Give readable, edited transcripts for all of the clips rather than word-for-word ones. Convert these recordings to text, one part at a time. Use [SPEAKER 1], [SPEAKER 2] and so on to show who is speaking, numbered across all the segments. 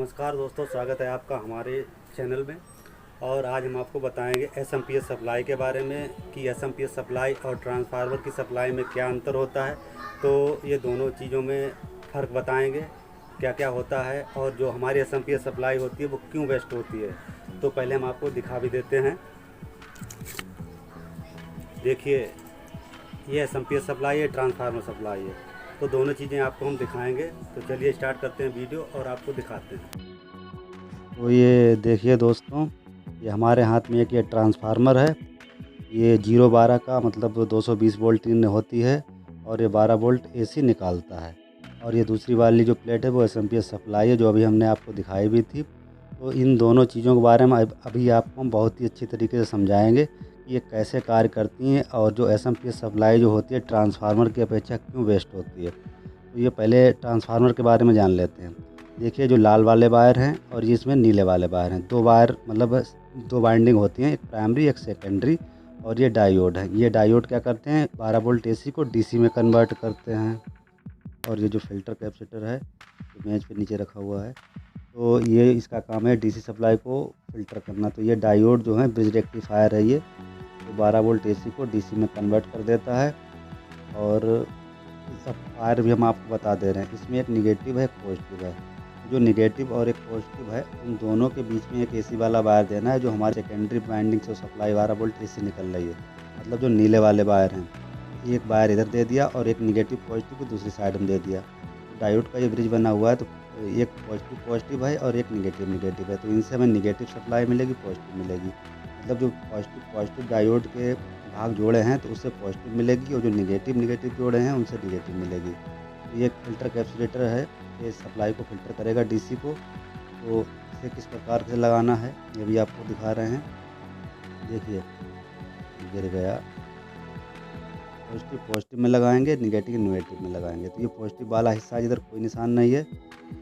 [SPEAKER 1] नमस्कार दोस्तों, स्वागत है आपका हमारे चैनल में। और आज हम आपको बताएंगे एसएमपीएस सप्लाई के बारे में कि एसएमपीएस सप्लाई और ट्रांसफार्मर की सप्लाई में क्या अंतर होता है। तो ये दोनों चीज़ों में फ़र्क बताएंगे क्या क्या होता है, और जो हमारी एसएमपीएस सप्लाई होती है वो क्यों बेस्ट होती है। तो पहले हम आपको दिखा भी देते हैं। देखिए, ये एसएमपीएस सप्लाई है, ट्रांसफार्मर सप्लाई है। तो दोनों चीज़ें आपको हम दिखाएंगे। तो चलिए स्टार्ट करते हैं वीडियो और आपको दिखाते हैं। तो ये देखिए दोस्तों, ये हमारे हाथ में एक ये ट्रांसफार्मर है। ये 0-12 का मतलब 220 वोल्ट इन होती है और ये 12 वोल्ट एसी निकालता है। और ये दूसरी वाली जो प्लेट है वो एसएमपीएस सप्लाई है, जो अभी हमने आपको दिखाई भी थी। तो इन दोनों चीज़ों के बारे में अभी आपको हम बहुत ही अच्छी तरीके से समझाएंगे कि ये कैसे कार्य करती हैं और जो एसएमपीएस सप्लाई जो होती है ट्रांसफार्मर की अपेक्षा क्यों बेस्ट होती है। तो ये पहले ट्रांसफार्मर के बारे में जान लेते हैं। देखिए, जो लाल वाले वायर हैं और ये इसमें नीले वाले वायर हैं, दो वायर मतलब दो वाइंडिंग होती हैं, एक प्राइमरी एक सेकेंडरी। और ये डायोड है। ये डायोड क्या करते हैं, 12 वोल्ट एसी को डीसी में कन्वर्ट करते हैं। और ये जो फिल्टर कैपेसिटर है जो मेज पे नीचे रखा हुआ है, तो ये इसका काम है डीसी सप्लाई को फिल्टर करना। तो ये डायोड जो है ब्रिज रेक्टिफायर है, ये तो 12 वोल्ट एसी को डीसी में कन्वर्ट कर देता है। और सब वायर भी हम आपको बता दे रहे हैं, इसमें एक निगेटिव है एक पॉजिटिव है। जो निगेटिव और एक पॉजिटिव है उन दोनों के बीच में एक एसी वाला वायर देना है, जो हमारे सेकेंडरी वाइंडिंग से सप्लाई 12 वोल्ट एसी निकल रही है। मतलब जो नीले वाले वायर हैं, एक वायर इधर दे दिया और एक निगेटिव पॉजिटिव को दूसरी साइड में दे दिया। डायोड का ये ब्रिज बना हुआ है, तो एक पॉजिटिव पॉजिटिव है और एक निगेटिव निगेटिव है। तो इनसे हमें निगेटिव सप्लाई मिलेगी, पॉजिटिव मिलेगी। मतलब जो पॉजिटिव पॉजिटिव डायोड के भाग जोड़े हैं तो उससे पॉजिटिव मिलेगी, और जो निगेटिव निगेटिव जोड़े हैं उनसे निगेटिव मिलेगी। तो ये एक फ़िल्टर कैपेसिटर है, ये सप्लाई को फ़िल्टर करेगा डीसी को। तो इसे किस प्रकार से लगाना है ये भी आपको दिखा रहे हैं। देखिए, गिर गया। पॉजिटिव पॉजिटिव में लगाएंगे, निगेटिव नेगेटिव में लगाएंगे। तो ये पॉजिटिव वाला हिस्सा इधर कोई निशान नहीं है,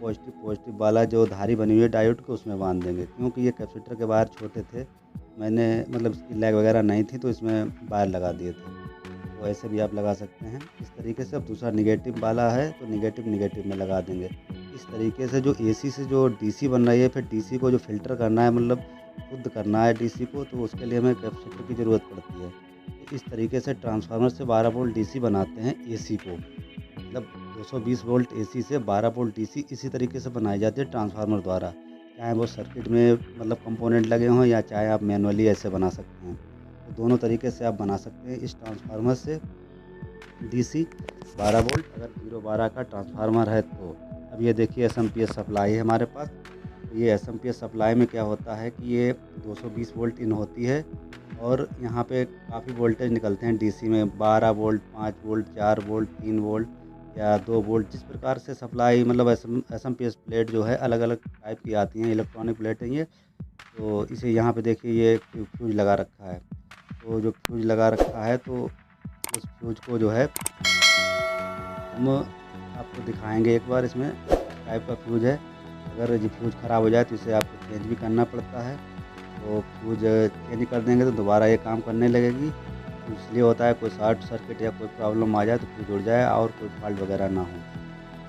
[SPEAKER 1] पॉजिटिव पॉजिटिव वाला जो धारी बनी हुई है डायोड को उसमें बांध देंगे। क्योंकि ये कैपेसिटर के वायर छोटे थे, मैंने मतलब इसकी लैग वगैरह नहीं थी तो इसमें वायर लगा दिए थे। तो ऐसे भी आप लगा सकते हैं इस तरीके से। अब दूसरा निगेटिव वाला है तो निगेटिव निगेटिव में लगा देंगे। इस तरीके से जो एसी से जो डीसी बन रही है, फिर डीसी को जो फिल्टर करना है, मतलब शुद्ध करना है डीसी को, तो उसके लिए हमें कैपेसिटर की ज़रूरत पड़ती है। तो इस तरीके से ट्रांसफार्मर से 12 वोल्ट डीसी बनाते हैं एसी को। मतलब 220 वोल्ट एसी से 12 वोल्ट डीसी इसी तरीके से बनाई जाती है ट्रांसफार्मर द्वारा। चाहे वो सर्किट में मतलब कंपोनेंट लगे हों या चाहे आप मैनुअली ऐसे बना सकते हैं। तो दोनों तरीके से आप बना सकते हैं इस ट्रांसफार्मर से डीसी 12 वोल्ट, अगर 0-12 का ट्रांसफार्मर है तो। अब ये देखिए एसएमपीएस सप्लाई है हमारे पास। तो ये एसएमपीएस सप्लाई में क्या होता है कि ये 220 वोल्ट इन होती है और यहाँ पे काफ़ी वोल्टेज निकलते हैं डीसी में। 12 वोल्ट, 5 वोल्ट, 4 वोल्ट, 3 वोल्ट या 2 वोल्ट, जिस प्रकार से सप्लाई मतलब एसएमपीएस प्लेट जो है अलग अलग टाइप की आती हैं, इलेक्ट्रॉनिक प्लेट है ये। तो इसे यहाँ पे देखिए ये फ्यूज लगा रखा है। तो जो फ्यूज लगा रखा है तो उस फ्यूज को जो है हम आपको दिखाएंगे एक बार। इसमें टाइप का फ्यूज है, अगर ये फ्यूज ख़राब हो जाए तो इसे आपको चेंज भी करना पड़ता है। तो फ्यूज चेंज कर देंगे तो दोबारा ये काम करने लगेगी। तो इसलिए होता है कोई शॉर्ट सर्किट या कोई प्रॉब्लम आ जाए तो फ्यूज उड़ जाए और कोई फॉल्ट वगैरह ना हो।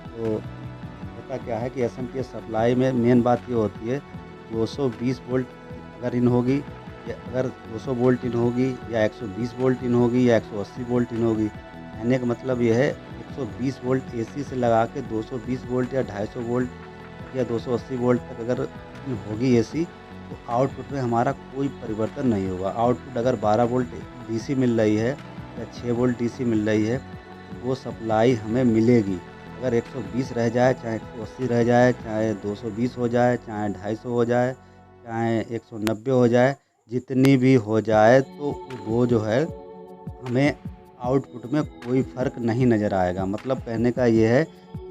[SPEAKER 1] तो होता क्या है कि एसएमपीएस सप्लाई में मेन बात ये होती है, 220 वोल्ट अगर इन होगी, या अगर 200 वोल्ट इन होगी, या 120 वोल्ट इन होगी, या 180 वोल्ट इन होगी। कहने का मतलब ये है 120 वोल्ट एसी से लगा के 220 वोल्ट या 250 वोल्ट या 280 वोल्ट तक अगर इन होगी एसी, तो आउटपुट में हमारा कोई परिवर्तन नहीं होगा। आउटपुट अगर 12 वोल्ट डीसी मिल रही है या 6 वोल्ट डीसी मिल रही है, तो वो सप्लाई हमें मिलेगी। अगर 120 रह जाए, चाहे 180 रह जाए, चाहे 220 हो जाए, चाहे 250 हो जाए, चाहे 190 हो जाए, जितनी भी हो जाए, तो वो जो है हमें आउटपुट में कोई फ़र्क नहीं नज़र आएगा। मतलब कहने का ये है,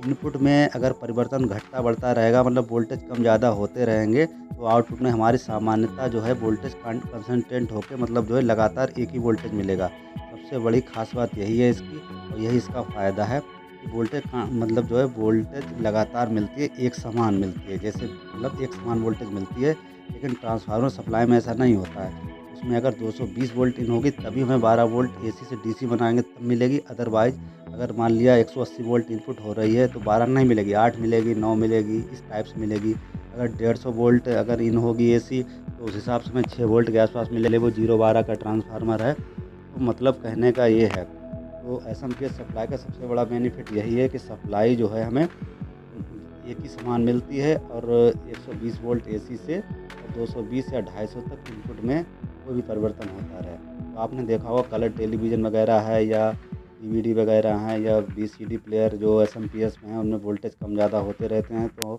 [SPEAKER 1] इनपुट में अगर परिवर्तन घटता बढ़ता रहेगा, मतलब वोल्टेज कम ज़्यादा होते रहेंगे, तो आउटपुट में हमारी सामान्यता जो है वोल्टेज कंसिस्टेंट होकर मतलब जो है लगातार एक ही वोल्टेज मिलेगा। सबसे बड़ी ख़ास बात यही है इसकी, और यही इसका फ़ायदा है कि वोल्टेज का मतलब जो है वोल्टेज लगातार मिलती है, एक समान मिलती है। जैसे मतलब एक समान वोल्टेज मिलती है, लेकिन ट्रांसफार्मर सप्लाई में ऐसा नहीं होता है। उसमें अगर 220 वोल्ट इन होगी तभी हमें 12 वोल्ट एसी से डीसी बनाएंगे तब मिलेगी। अदरवाइज़ अगर मान लिया 180 वोल्ट इनपुट हो रही है तो 12 नहीं मिलेगी, 8 मिलेगी, 9 मिलेगी, इस टाइप से मिलेगी। अगर 150 वोल्ट अगर इन होगी एसी तो उस हिसाब से हमें 6 वोल्ट के आसपास मिले। वो 012 का ट्रांसफार्मर है। तो मतलब कहने का ये है, तो एसएमपीएस सप्लाई का सबसे बड़ा बेनिफिट यही है कि सप्लाई जो है हमें एक ही समान मिलती है, और 120 वोल्ट एसी से और 220 या 250 तक इनपुट में कोई भी परिवर्तन होता रहे। तो आपने देखा होगा कलर टेलीविज़न वगैरह है या डीवीडी वगैरह हैं या वीसीडी प्लेयर जो एसएमपीएस में हैं, उनमें वोल्टेज कम ज़्यादा होते रहते हैं। तो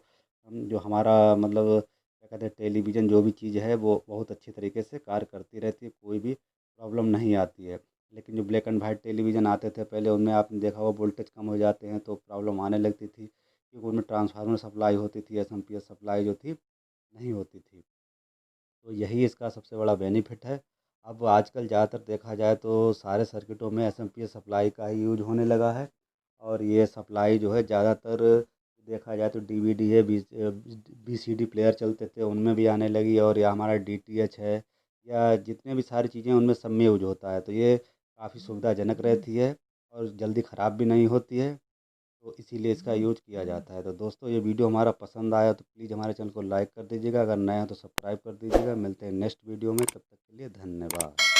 [SPEAKER 1] हम जो हमारा मतलब क्या कहते हैं, टेलीविज़न जो भी चीज़ है वो बहुत अच्छी तरीके से कार्य करती रहती है, कोई भी प्रॉब्लम नहीं आती है। लेकिन जो ब्लैक एंड वाइट टेलीविज़न आते थे पहले, उनमें आपने देखा होगा वोल्टेज कम हो जाते हैं तो प्रॉब्लम आने लगती थी, क्योंकि उनमें ट्रांसफार्मर सप्लाई होती थी, एसएमपीएस सप्लाई जो थी नहीं होती थी। तो यही इसका सबसे बड़ा बेनिफिट है। अब आजकल ज़्यादातर देखा जाए तो सारे सर्किटों में एसएमपीएस सप्लाई का ही यूज होने लगा है, और ये सप्लाई जो है ज़्यादातर देखा जाए तो डीवीडी है, वीसीडी प्लेयर चलते थे उनमें भी आने लगी, और या हमारा डीटीएच है या जितने भी सारी चीज़ें उनमें सब में यूज होता है। तो ये काफ़ी सुविधाजनक रहती है और जल्दी ख़राब भी नहीं होती है, तो इसीलिए इसका यूज किया जाता है। तो दोस्तों, ये वीडियो हमारा पसंद आया तो प्लीज़ हमारे चैनल को लाइक कर दीजिएगा, अगर नए हैं तो सब्सक्राइब कर दीजिएगा। मिलते हैं नेक्स्ट वीडियो में, तब तक के लिए धन्यवाद।